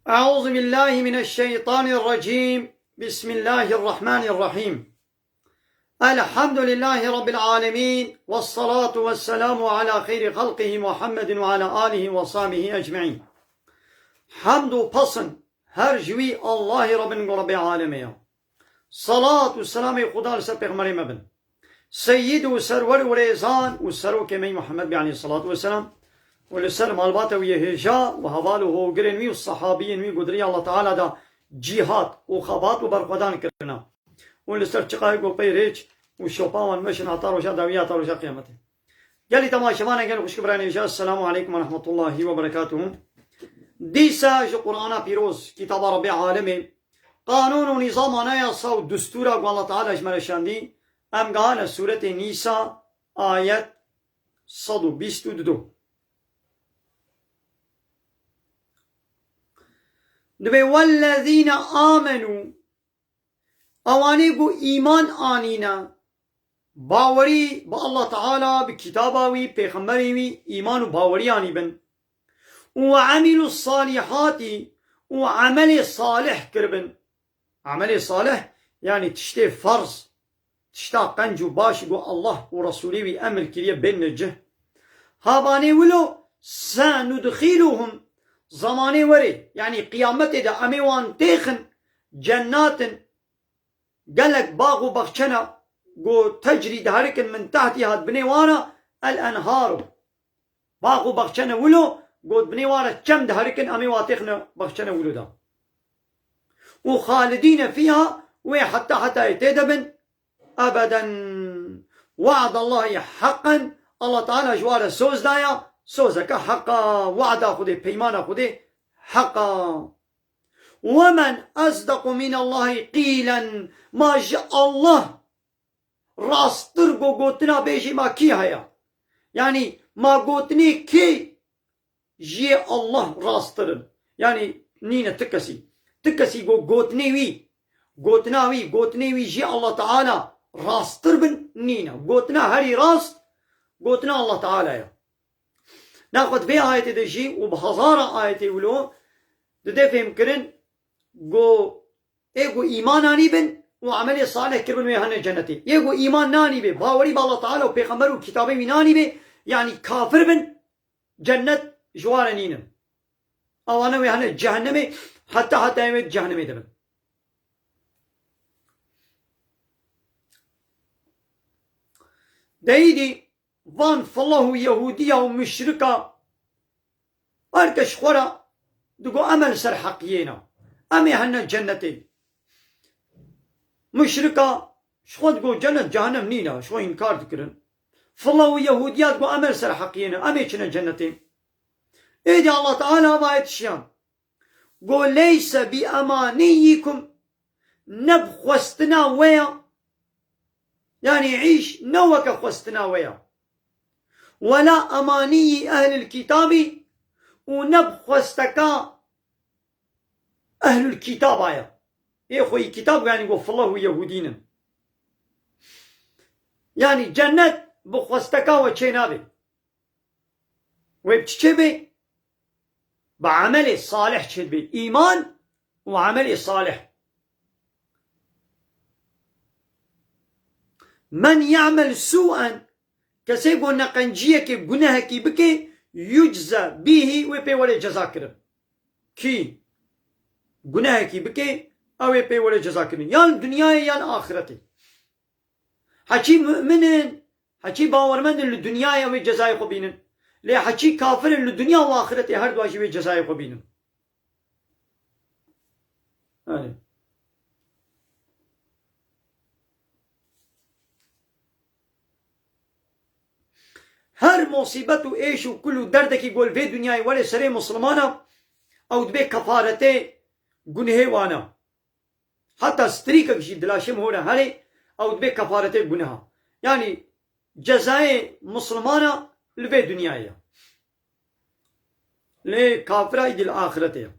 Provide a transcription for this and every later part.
أعوذ بالله من الشيطان الرجيم. بسم الله الرحمن الرحيم. الحمد لله رب العالمين، والصلاة والسلام على خير خلقه محمد وعلى آله وصحبه أجمعين. حمد و پسند هر جوی الله رب العالمين. صلاة و سلام خدا لسر پیغمبر مبن سيد و سرور و ريزان و سروك مي محمد عليه الصلاة والسلام ولسر مالباته ويهجا وهواله وقرنوي والصحابيين وقدري الله تعالى دا جهاد وخبات وبرقودان كرنا ولسر چقايق وبيريج وشوباوان مشن عطار وشا داوية عطار وشا قيامته. قال لي تماشمانا قال وخش كبراني وشا السلام عليكم ورحمة الله وبركاته. ديسا جو قرآن بيروز كتاب ربي عالمي قانون ونظام عنايا صو دستورا والله تعالى اجمال شاندي ام قال سورة نيسا آيات صدو بيستو دو دبي والذين آمنوا اواني قو ايمان آنينا باوري با الله تعالى بكتاباوي بيخمريوي ايمان باوري آني بن وعملوا الصالحات وعمل صالح كربن. عمل صالح يعني تشتي فرض تشتا قنجو باش قو الله ورسوله امر كريه بين نجه هاباني ولو سندخلهم زماني وري يعني قيامته دا اميوان تيخن جنات قالك باغو بخشنا قو تجري دهاركن من تحتها بنيوانا الانهار باغو بخشنا ولو قو بنيوانا كم دهاركن اميوان تيخن بخشنا ولو دا وخالدين فيها وحتى يتدبن ابدا. وعد الله حقا الله تعالى جوار سوز دايا سوزك حقا وعد خده بيمان خده حقا. ومن أصدق من الله قيلا ما جاء الله راستر قوتنا بيجي ما كي هيا يعني ما قوتني كي جي الله راستر يعني نينا تكسي قوتني وي جي الله تعالى راستر بن نينا قوتنا هري راست قوتنا الله تعالى يا ناخذ في آية دجي وبهزارة آية ولو دده فهم كرن قو ايقو إيمان آني بن وعمل صالح كربن ويهن جنتي ايقو إيمان ناني بن باوري بالله تعالى وبيغمبر وكتابه ناني بن يعني كافر بن جنة جوار نينم اوانا ويهن جهنم حتى يمت جهنم دبن. دايدي وان فالله يهودية ومشركة اركش خورا دقو امل سر حقينا امي هن جنتي مشركة شخو دقو جنة جهنم نينا شو انكار تكرن فالله يهودية دقو امل سر حقينا امي چنة جنتي ايدي الله تعالى وايت شيان قو ليس بأمانيكم نبخوستنا ويا يعني عيش نوك خوستنا ويا ولا أماني أهل الكتاب ونبخوستكا أهل الكتاب آيا إيه خوي كتاب يعني قف الله يهودين يعني جنة بخوستكا وچينابي ويبتشبه بعمل صالح شد إيمان وعمل صالح. من يعمل سوءا كسيقو نقنجيه كي گناه كي بكي يجزى به ويبي ولا جزاكر كي گناه كي بكي او يبي ولا جزاكر يان دنيا يان آخرتي حكي مؤمن حكي باورمند للدنيا او جزاي خبينن ليه حكي كافر للدنيا واخرتي هر دواشي وي جزاي خبينن يعني هر مصيبت و ايش و كل دردك يقول في دنياي ولا سري مسلمانا او دبي كفارته گناه وانا حتى ستريكك جي دلاشم هنا هري او دبي كفارته گناه يعني جزاء مسلمانا لفي دنياي لي كافر ايد الاخرته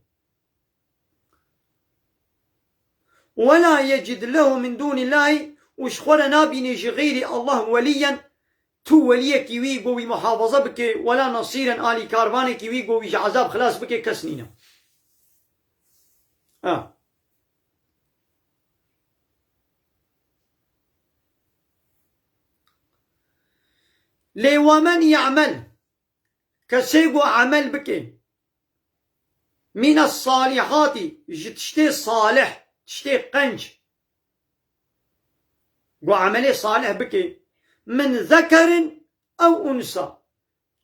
ولا يجد له من دون الله وشخورنا بيني غير الله وليا تو وليه كيوي قوي محافظة بك ولا نصيرا آلي كارواني كيوي قوي عذاب خلاص بك كسنينا لي ومن يعمل كسيقو عمل بكي من الصالحات تشتي صالح تشتي قنج قو عملي صالح بكي من ذكر أو أنثى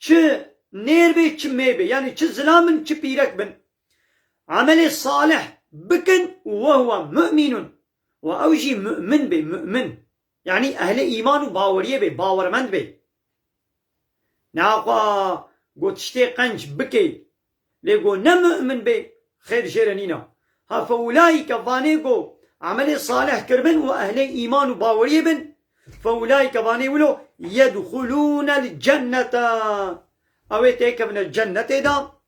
چه نير بي چه ميبي يعني چه زلامن چه بيرك بن عملي صالح بكن وهو مؤمن وأوجي مؤمن بي مؤمن يعني أهل إيمان وباورية بي باورمند بي ناقوا قو تشتي قنج بكي ليقو نمؤمن بي خير جيرانينا ها فأولئك فانيقو عملي صالح كربن وأهل إيمان وباورية بن فأولئك فانيقو يدخلون الجنة أو تيك من الجنة دا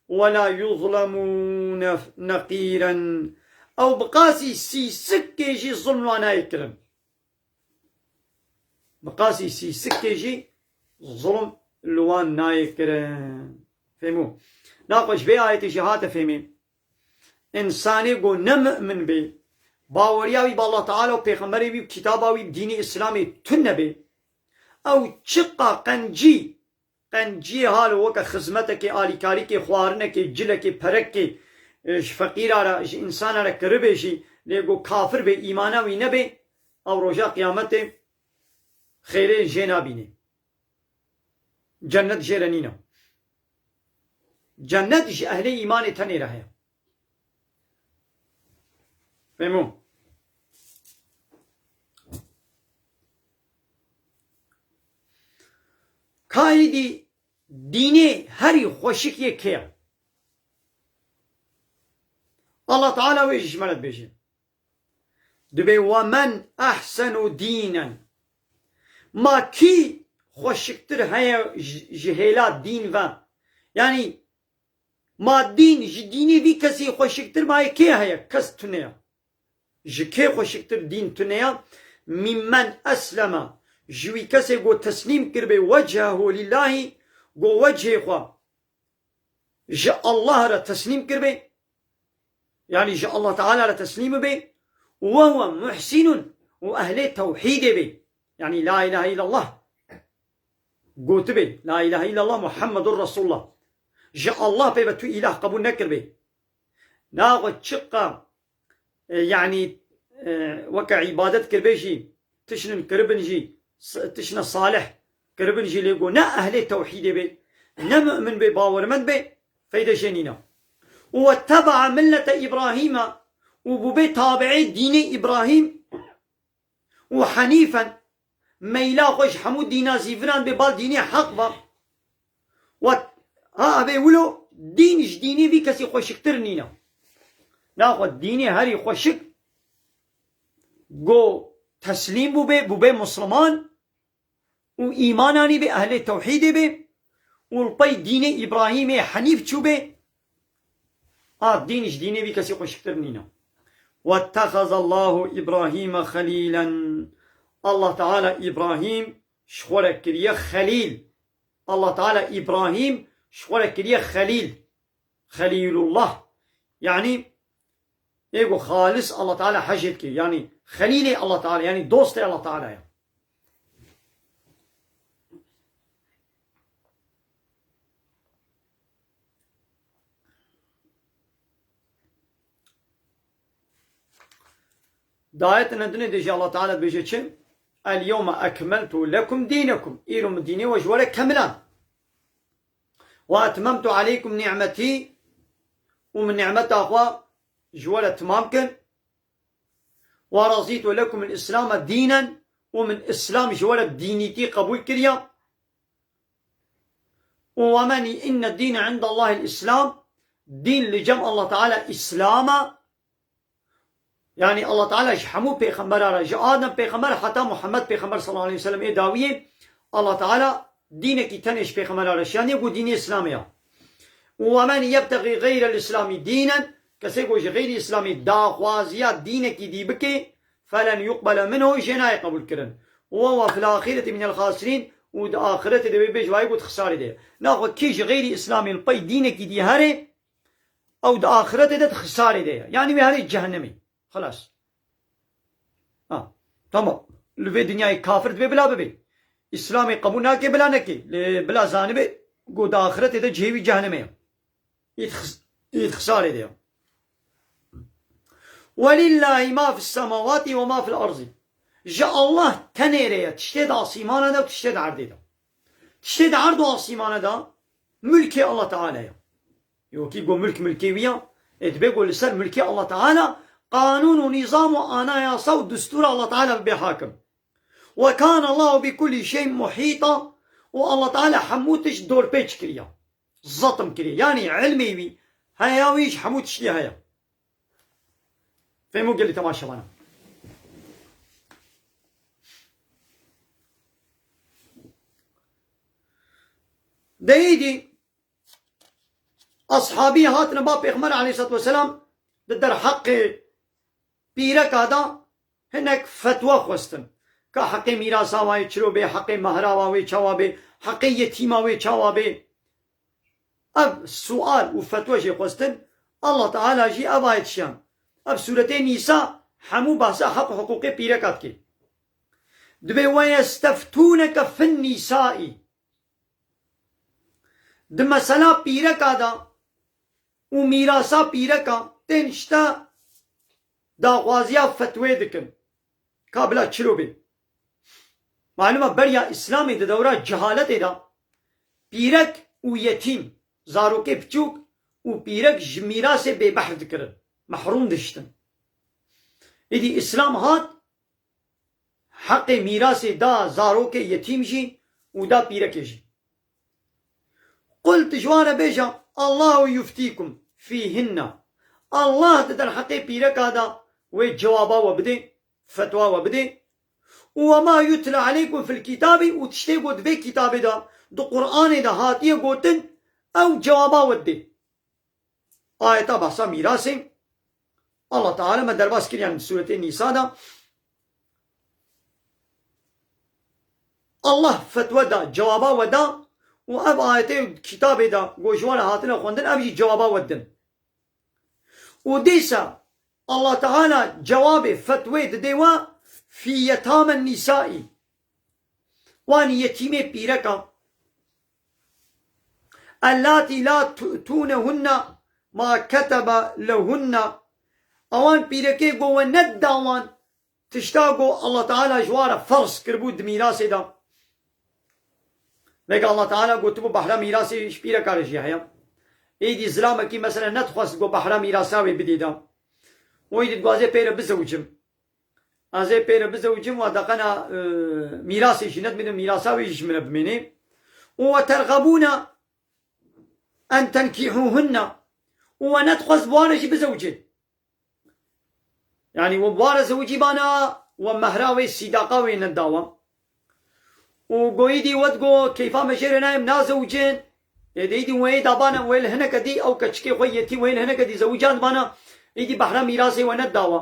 ولا يظلمون نقيرا أو بقاسي سي سكيجي ظلم وانا يكرم بقاسي سي سكيجي ظلم لوان نايكرم فهمو ناقش بي آية جهات فهمي إنساني قو نمؤمن بي باورياوي بالله تعالى وبيغمبري بي وكتاباوي بديني إسلامي تنبي أو چقا قنجي هالو وكا خزمتك آليكاريك خوارنك جلك پرك فقير آرا إنسان آرا كربشي ليقو كافر بي إيماناوي نبي أو رجا قيامته خير جنابيني جنة جيرانينا جنة أهل إيمان تني رهي فهمو كايدي ديني هري خوشك يكيا الله تعالى ويش مالت بيجي دبي ومن أحسن دينا ما كي خوشكتر هيا جهيلات دين و يعني ما دين جديني في كسي خوشكتر ما كي هيا كس تنيا جكي خوشكتر دين تنيا ممن أسلم جوي كسي قو تسليم كربي وجهه لله قو وجهه خوا جاء الله را تسليم كربي يعني جاء الله تعالى را تسليم بي وهو محسن وأهل توحيد بي يعني لا إله إلا الله قوت بي لا إله إلا الله محمد رسول الله جاء الله بي بتو إله قبول نكر بي ناغد شقا يعني وكا عبادت كربيجي تشنن كربنجي تشنا صالح كربنجي ليقو نا أهل توحيد بي نا مؤمن بي باورمند بي فايدة جنينة واتبع ملة إبراهيم وببي تابعي دين إبراهيم وحنيفا ميلا خوش حمود دينا زيفران ببال ديني حق با ها بي ولو دين جديني بي كسي خوشكتر نينا ناخد ديني هاري خوشك قو تسليم ببي مسلمان وإيماناني بي أهل التوحيد بي والبي دين إبراهيم حنيف شو بي دين جديني بي كسي خوشكتر نينا واتخذ الله إبراهيم خليلا الله تعالى إبراهيم شخورك كريا خليل الله تعالى إبراهيم شخورك كريا خليل الله يعني ايقو خالص الله تعالى حجتك يعني خليلي الله تعالى يعني دوستي الله تعالى يعني. دايت ندني ديجي الله تعالى بيجي اليوم أكملت لكم دينكم إيرم ديني وجوالة كاملان وأتممت عليكم نعمتي ومن نعمة أخوة جوالة تمامكن ورضيت لكم الإسلام دينا ومن إسلام جوالة دينيتي قبول كريا ومن إن الدين عند الله الإسلام دين لجمع الله تعالى إسلاما يعني الله تعالى يحمو بيغمبر جاء آدم بيغمبر حتى محمد بيغمبر صلى الله عليه وسلم داوية الله تعالى دينك تنش بيغمبر يعني يقول دين إسلامية ومن يبتغي غير الإسلام دينا كسيقوش غير إسلامي داخوازيات دينك دي بكي فلن يقبل منه جناي قبول كرن وهو في الآخرة من الخاسرين والآخرة دي بيجواي قد خساري دي ناخد كيش غير إسلامي البي دينك دي هاري او دا آخرت دا خساري ده يعني بهذه جهنمي خلاص تمام لوی دنیای کافر دبی بلا ببی اسلامی قبول نکه بلا نکه بلا زانبه گو دا آخرت دا جهوی جهنمه اید خساره ده ولله ما في السماوات وما في الأرض جاء الله تنيريه تشتد عصيمانه دا وتشتد عرضه دا تشتد عرض عصيمانه دا ملكي الله تعالى يوكي قو ملكيوية ادبي قول لسر ملكي الله تعالى قانون ونظام وأنا صوت دستور الله تعالى بحاكم وكان الله بكل شيء محيطا والله تعالى حموتش دور بيتش كريا زطم كريا يعني علمي بي هياويش حموتش لي هيا فهموا قال لي تماشى معنا دايدي أصحابي هاتنا باب إخمر عليه الصلاة والسلام در حق بيرك هذا هناك فتوى خوستن كحق ميراثا واي چرو بي حق مهرا واي چوا بي حق يتيما واي چوا بي اب سؤال وفتوى جي خوستن الله تعالى جي ابايت شان اب سورة نساء حمو بحثا حق حقوق بيركات كي دبي ويستفتونك في النساء دم سلا بيرك هذا وميراثا بيركا تنشتا داغوازيا فتوى دكن كابلا چرو بي معلومه بريا اسلامي ده دورا جهالت ده بيرك و يتيم زاروكي بچوك و بيرك جميراس بي بحر دكرن محروم دشتن ايدي اسلام هات حق ميراس دا زاروكي يتيم جي و دا بيرك جي قلت جوانا بيجا الله يفتيكم فيهن الله تدر حقي بيرك هذا وجوابا وبدي فتوى وبدي وما يتلى عليكم في الكتاب وتشتيقوا دبي كتاب دو قرآن دا هاتيه قوتن او جوابا ودي آية بحثا ميراسي الله تعالى ما درباس كريان من سورة النساء دا الله فتوى دا جوابا ودا واب آية كتاب دا قوشوانا هاتنا خوندن ابي جوابا ودن وديسا الله تعالى جواب فتوى ديوا في يتامى النساء وان يتيمي بيركا اللاتي لا تؤتونهن ما كتب لهن اوان بيركي قوة نداوان تشتاقوا الله تعالى جوارا فرص كربود ميراسي دا لك الله تعالى قلت بحرا ميراسي شبيركا رجي حيا ايدي زلامكي مثلا ندخص قو بحرا ميراساوي بديدا ويدي تقوازي بيرا بزوجم ازي بيرا بزوجم ودقنا ميراسي شند من ميراساوي جمنا بميني وترغبون ان تنكحوهن وندخص بوانا بزوجين يعني وبوارا زوجي بانا ومهراوي الصداقاوي نداوا وقويدي ودقو كيفا مجير نايم نازوجين يدي وين دابانا وين هناك دي او كشكي خويتي وين هناك دي زوجان بانا يدي بحرا ميراثي ونداوا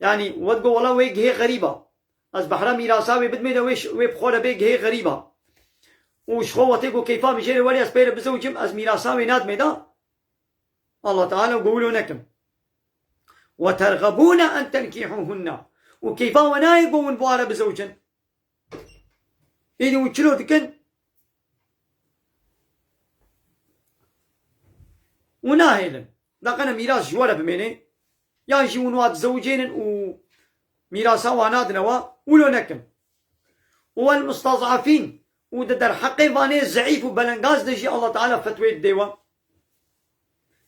يعني ودقو والله ويك هي غريبة از بحرا ميراثاوي بدمي ويش ويبخوله بيك هي غريبة وش خوتيكو كيفا مجير ولي از بير بزوجم از ميراثاوي ناد ميدا الله تعالى وقولوا نكم وترغبون ان تنكحوهن وكيفا ونايقو ونبوارا بزوجن يدي وشلو دكن وناهلا لقنا ميراث جوالة بميني يعني شي ونواد زوجين وميراثا وانادنا ولو نكم والمستضعفين وددر حقي فاني زعيف وبلنغاز دجي الله تعالى فتوى الديوة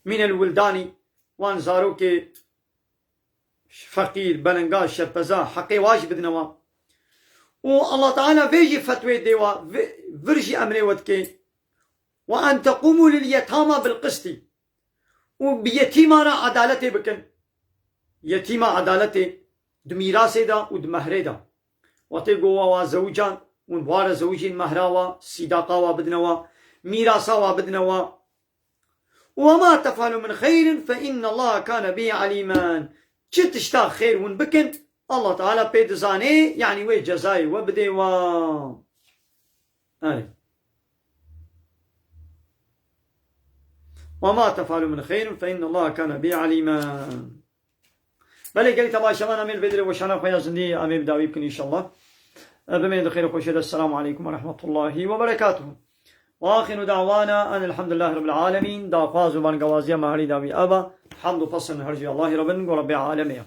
من الولداني وان زاروكي فقير بلنغاز شربزا حقي واجب دنوا والله تعالى فيجي فتوى الديوة فرجي امري ودكي وان تقوموا لليتامى بالقسط وبيتيمانا عدالتي بكن يتيما عدالتي دميراسي دا ودمهري دا وتيقوا وزوجان ونبوار زوجين مهراوا صداقاوا بدنوا ميراساوا بدنوا وما تفعلوا من خير فإن الله كان به عليما تشتا خير ونبكن الله تعالى بيدزاني يعني وي جزاي وبدي وما تفعلوا من خير فإن الله كان به عليما. بله قلت الله شبان أمير بدري وشانا خويا زندي أمير داوي بكن إن شاء الله بمين خير وخوشي. السلام عليكم ورحمة الله وبركاته. وآخر دعوانا أن الحمد لله رب العالمين. دا فازو من قوازيا مهاري داوي أبا حمد فصل هرجي الله ربن ورب العالمين.